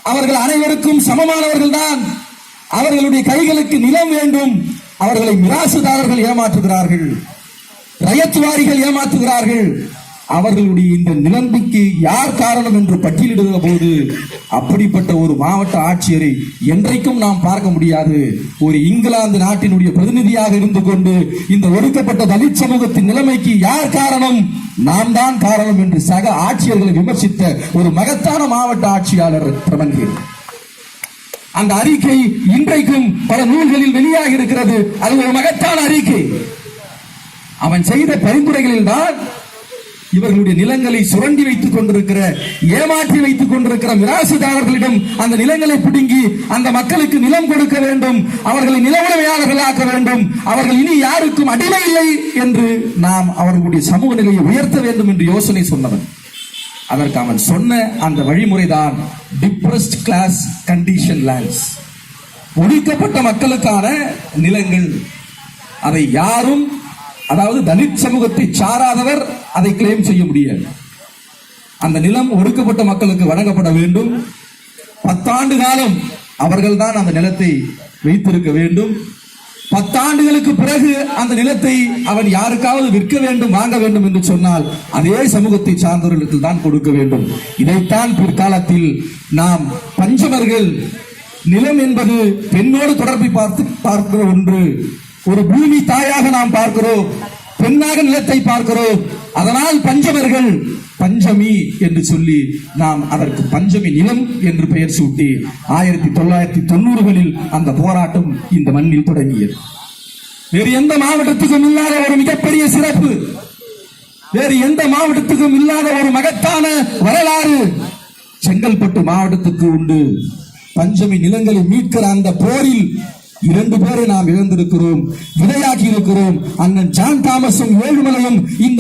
அவர்கள் அனைவருக்கும் சமமானவர்கள் தான். அவர்களுடைய கைகளுக்கு நிலம் வேண்டும். அவர்களை மிராசுதாரர்கள் ஏமாற்றுகிறார்கள், ரயத்துவாரிகள் ஏமாற்றுகிறார்கள். அவர்களுடைய இந்த நிலைமைக்கு யார் காரணம் என்று பட்டியலிடுகிற போது அப்படிப்பட்ட ஒரு மாவட்ட ஆட்சியரை என்றைக்கும் நாம் பார்க்க முடியாது. ஒரு இங்கிலாந்து நாட்டினுடைய பிரதிநிதியாக இருந்து கொண்டு இந்த ஒடுக்கப்பட்ட தலித் சமூகத்தின் நிலைமைக்கு யார் காரணம்? நாம் தான் காரணம் என்று சக ஆட்சியர்களை விமர்சித்த ஒரு மகத்தான மாவட்ட ஆட்சியாளர் பிரபன்கீர். அந்த அறிக்கை இன்றைக்கும் பல நூல்களில் வெளியாக இருக்கிறது. அது ஒரு மகத்தான அறிக்கை. அவன் செய்த பரிந்துரைகளில் தான் இவர்களுடைய நிலங்களை சுரண்டி வைத்துக் கொண்டிருக்கிற, ஏமாற்றி வைத்துக் கொண்டிருக்கிற மிராசுதாரர்களிடம் அந்த நிலங்களை பிடுங்கி அந்த மக்களுக்கு நிலம் கொடுக்க வேண்டும், அவர்களை நில உடைமையாளர்கள் ஆக்க வேண்டும், அவர்கள் இனி யாருக்கும் அடிமை இல்லை என்று நாம் அவர்களுடைய சமூக நிலையை உயர்த்த வேண்டும் என்று யோசனை சொன்னவன். அதற்கு அவன் சொன்ன அந்த வழிமுறைதான் டிப்ரஸ்ட் கிளாஸ் கண்டிஷன் லேண்ட்ஸ், ஒடுக்கப்பட்ட மக்களுக்கான நிலங்கள். அதை யாரும், அதாவது தலித் சமூகத்தை சாராதவர் அதை கிளைம் செய்ய முடியாது. அந்த நிலம் ஒடுக்கப்பட்ட மக்களுக்கு வழங்கப்பட வேண்டும். 10 ஆண்டு காலம் அவர்கள் தான் அந்த நிலத்தை வைத்திருக்க வேண்டும். 10 ஆண்டுகளுக்கு பிறகு அந்த நிலத்தை அவன் யாருக்காவது விற்க வேண்டும், வாங்க வேண்டும் என்று சொன்னால் அதே சமூகத்தை சார்ந்தவர்களுக்கு தான் கொடுக்க வேண்டும். இதைத்தான் பிற்காலத்தில் நாம் பஞ்சமர்கள், நிலம் என்பது பெண்ணோடு தொடர்பை பார்க்கிற ஒன்று, ஒரு பூமி தாயாக நாம் பார்க்கிறோம், பெண்ணாக நிலத்தை பார்க்கிறோம். அதனால் பஞ்சமர்கள், பஞ்சமி என்று சொல்லி நாம் அதற்கு பஞ்சமி நிலம் என்று பெயர் சூட்டி 1990களில் அந்த போராட்டம் இந்த மண்ணில் தொடங்கியது. வேறு எந்த மாவட்டத்துக்கும் இல்லாத ஒரு மிகப்பெரிய சிறப்பு, வேறு எந்த மாவட்டத்துக்கும் இல்லாத ஒரு மகத்தான வரலாறு செங்கல்பட்டு மாவட்டத்துக்கு உண்டு. பஞ்சமி நிலங்களை மீட்கிற அந்த போரில் 2 பேரை நாம் இழந்திருக்கிறோம், விதையாக்கி இருக்கிறோம். அண்ணன் ஜான் தாமஸும் ஏழுமலையும் இந்த